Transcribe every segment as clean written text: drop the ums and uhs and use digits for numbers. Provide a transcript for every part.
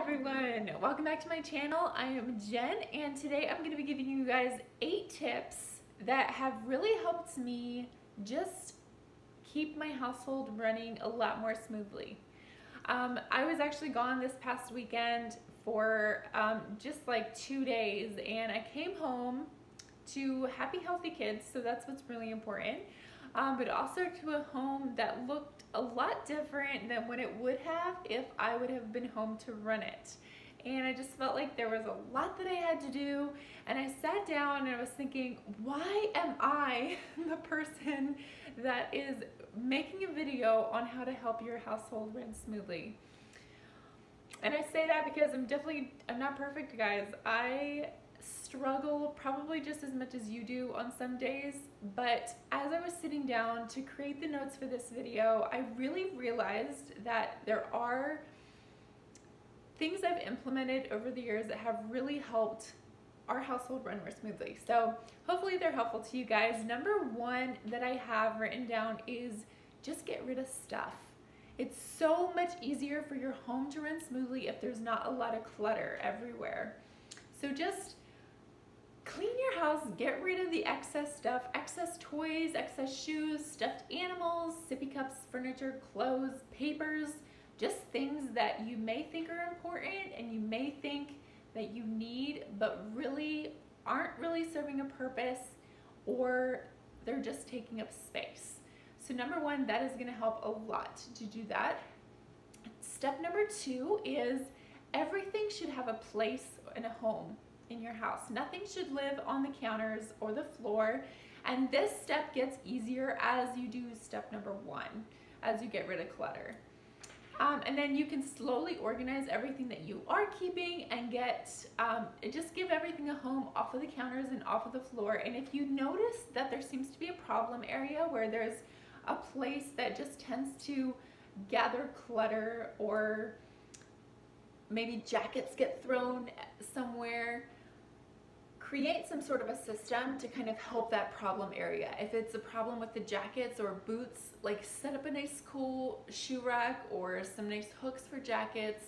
everyone, welcome back to my channel. I am Jen, and today I'm going to be giving you guys 8 tips that have really helped me just keep my household running a lot more smoothly. I was actually gone this past weekend for just like 2 days, and I came home to happy, healthy kids, so that's what's really important, but also to a home that looked a lot different than what it would have if I would have been home to run it. And I just felt like there was a lot that I had to do, and I sat down and I was thinking, why am I the person that is making a video on how to help your household run smoothly? And I say that because I'm not perfect, guys. I struggle probably just as much as you do on some days, but as I was sitting down to create the notes for this video, I really realized that there are things I've implemented over the years that have really helped our household run more smoothly. So hopefully they're helpful to you guys. Number 1 that I have written down is just get rid of stuff. It's so much easier for your home to run smoothly if there's not a lot of clutter everywhere. So just clean your house, get rid of the excess stuff, excess toys, excess shoes, stuffed animals, sippy cups, furniture, clothes, papers, just things that you may think are important and you may think that you need but really aren't really serving a purpose, or they're just taking up space. So number 1, that is going to help a lot to do that. Step number 2 is everything should have a place in a home in your house. Nothing should live on the counters or the floor, and this step gets easier as you do step number 1, as you get rid of clutter. And then you can slowly organize everything that you are keeping and just give everything a home off of the counters and off of the floor. And if you notice that there seems to be a problem area where there's a place that just tends to gather clutter, or maybe jackets get thrown somewhere, create some sort of a system to kind of help that problem area. If it's a problem with the jackets or boots, like set up a nice cool shoe rack or some nice hooks for jackets,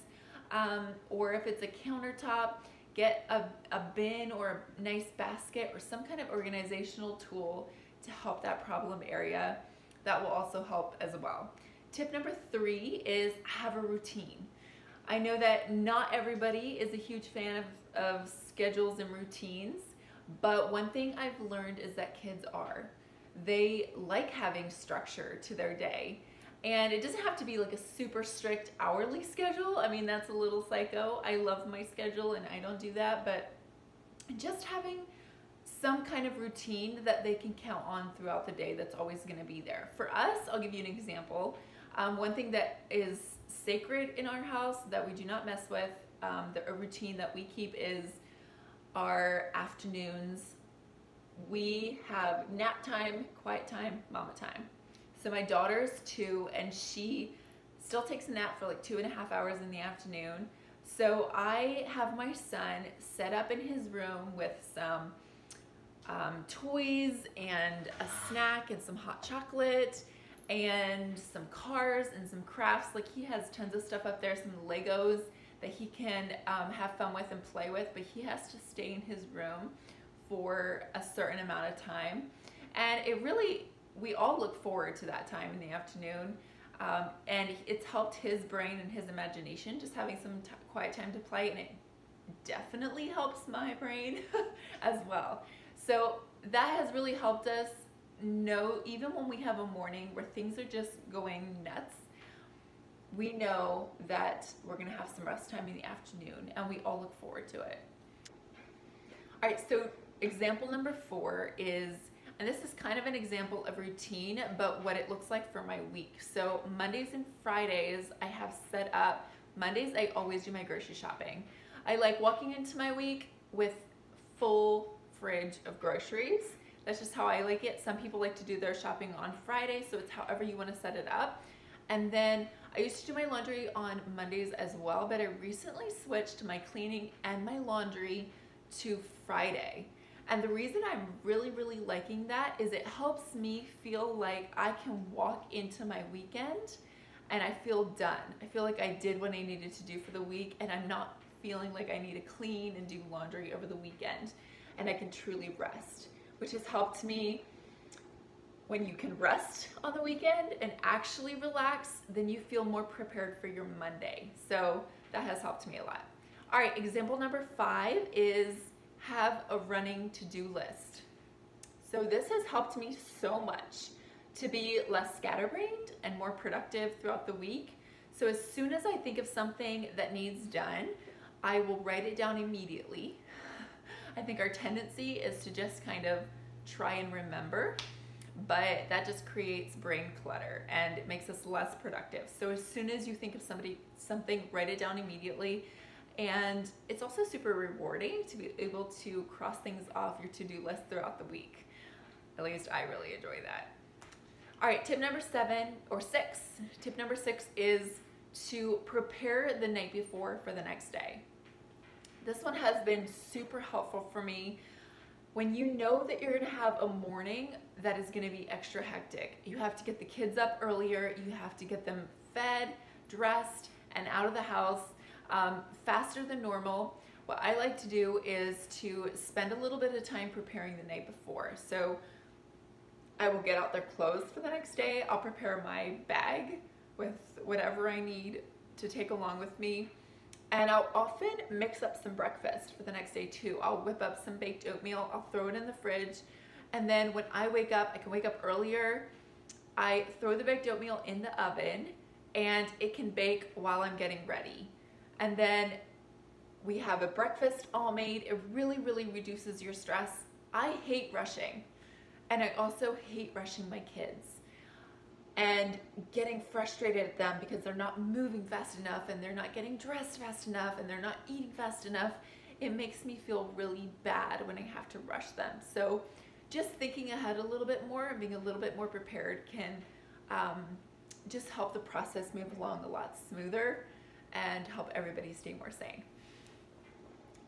or if it's a countertop, get a bin or a nice basket or some kind of organizational tool to help that problem area. That will also help as well. Tip number 3 is have a routine. I know that not everybody is a huge fan of schedules and routines, but one thing I've learned is that kids are. They like having structure to their day, and it doesn't have to be like a super strict hourly schedule. I mean, that's a little psycho. I love my schedule and I don't do that, but just having some kind of routine that they can count on throughout the day that's always going to be there. For us, I'll give you an example. One thing that is sacred in our house that we do not mess with, a routine that we keep, is our afternoons. We have nap time, quiet time, mama time. So my daughter's 2, and she still takes a nap for like 2.5 hours in the afternoon. So I have my son set up in his room with some toys and a snack and some hot chocolate and some cars and some crafts. Like, he has tons of stuff up there, some Legos that he can have fun with and play with, but he has to stay in his room for a certain amount of time. And we all look forward to that time in the afternoon, and it's helped his brain and his imagination just having some quiet time to play, and it definitely helps my brain as well. So that has really helped us know, even when we have a morning where things are just going nuts, we know that we're gonna have some rest time in the afternoon, and we all look forward to it. All right, so example number 4 is, and this is kind of an example of routine, but what it looks like for my week. So Mondays and Fridays I have set up. Mondays I always do my grocery shopping. I like walking into my week with full fridge of groceries. That's just how I like it. Some people like to do their shopping on Friday, so it's however you want to set it up. And then I used to do my laundry on Mondays as well, but I recently switched my cleaning and my laundry to Friday. And the reason I'm really, really liking that is it helps me feel like I can walk into my weekend and I feel done. I feel like I did what I needed to do for the week, and I'm not feeling like I need to clean and do laundry over the weekend, and I can truly rest, which has helped me. When you can rest on the weekend and actually relax, then you feel more prepared for your Monday. So that has helped me a lot. All right, example number 5 is have a running to-do list. So this has helped me so much to be less scatterbrained and more productive throughout the week. So as soon as I think of something that needs done, I will write it down immediately. I think our tendency is to just kind of try and remember, but that just creates brain clutter and it makes us less productive. So as soon as you think of something, write it down immediately. And it's also super rewarding to be able to cross things off your to-do list throughout the week. At least I really enjoy that. All right, tip number 6. Tip number 6 is to prepare the night before for the next day. This one has been super helpful for me. When you know that you're gonna have a morning that is gonna be extra hectic, you have to get the kids up earlier, you have to get them fed, dressed, and out of the house faster than normal. What I like to do is to spend a little bit of time preparing the night before. So I will get out their clothes for the next day. I'll prepare my bag with whatever I need to take along with me. And I'll often mix up some breakfast for the next day too. I'll whip up some baked oatmeal, I'll throw it in the fridge, and then when I wake up, I can wake up earlier, I throw the baked oatmeal in the oven, and it can bake while I'm getting ready. And then we have a breakfast all made. It really, really reduces your stress. I hate rushing, and I also hate rushing my kids and getting frustrated at them because they're not moving fast enough and they're not getting dressed fast enough and they're not eating fast enough. It makes me feel really bad when I have to rush them. So just thinking ahead a little bit more and being a little bit more prepared can just help the process move along a lot smoother and help everybody stay more sane.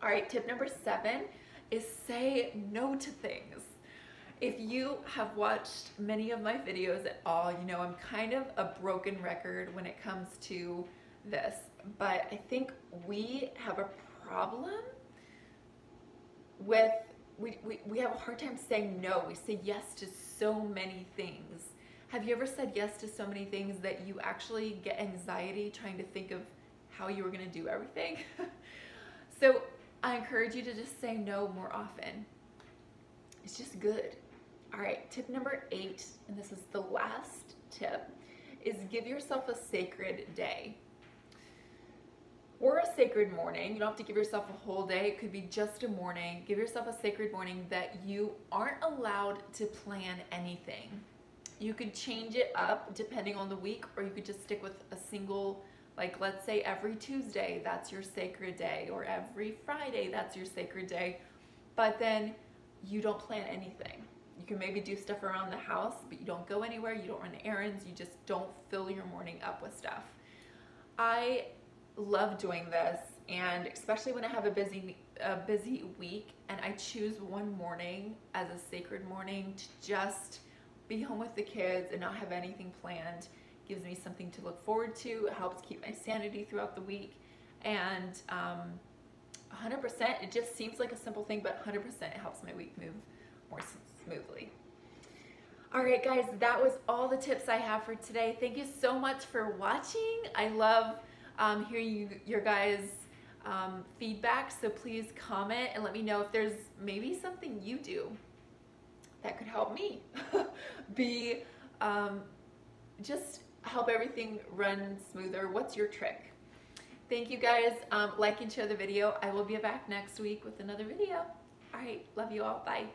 All right, tip number 7 is say no to things. If you have watched many of my videos at all, you know I'm kind of a broken record when it comes to this, but I think we have a problem with, we have a hard time saying no. We say yes to so many things. Have you ever said yes to so many things that you actually get anxiety trying to think of how you were gonna do everything? So I encourage you to just say no more often. It's just good. All right, tip number 8, and this is the last tip, is give yourself a sacred day. Or a sacred morning. You don't have to give yourself a whole day. It could be just a morning. Give yourself a sacred morning that you aren't allowed to plan anything. You could change it up depending on the week, or you could just stick with a single, like let's say every Tuesday, that's your sacred day, or every Friday, that's your sacred day. But then you don't plan anything. You can maybe do stuff around the house, but you don't go anywhere, you don't run errands, you just don't fill your morning up with stuff. I love doing this, and especially when I have a busy week and I choose one morning as a sacred morning to just be home with the kids and not have anything planned. Gives me something to look forward to. It helps keep my sanity throughout the week, and 100%, it just seems like a simple thing, but 100% it helps my week move more smoothly. All right, guys, that was all the tips I have for today. Thank you so much for watching. I love hearing your guys' feedback, so please comment and let me know if there's maybe something you do that could help me be just help everything run smoother. What's your trick? Thank you guys. Like and share the video. I will be back next week with another video. All right, love you all. Bye.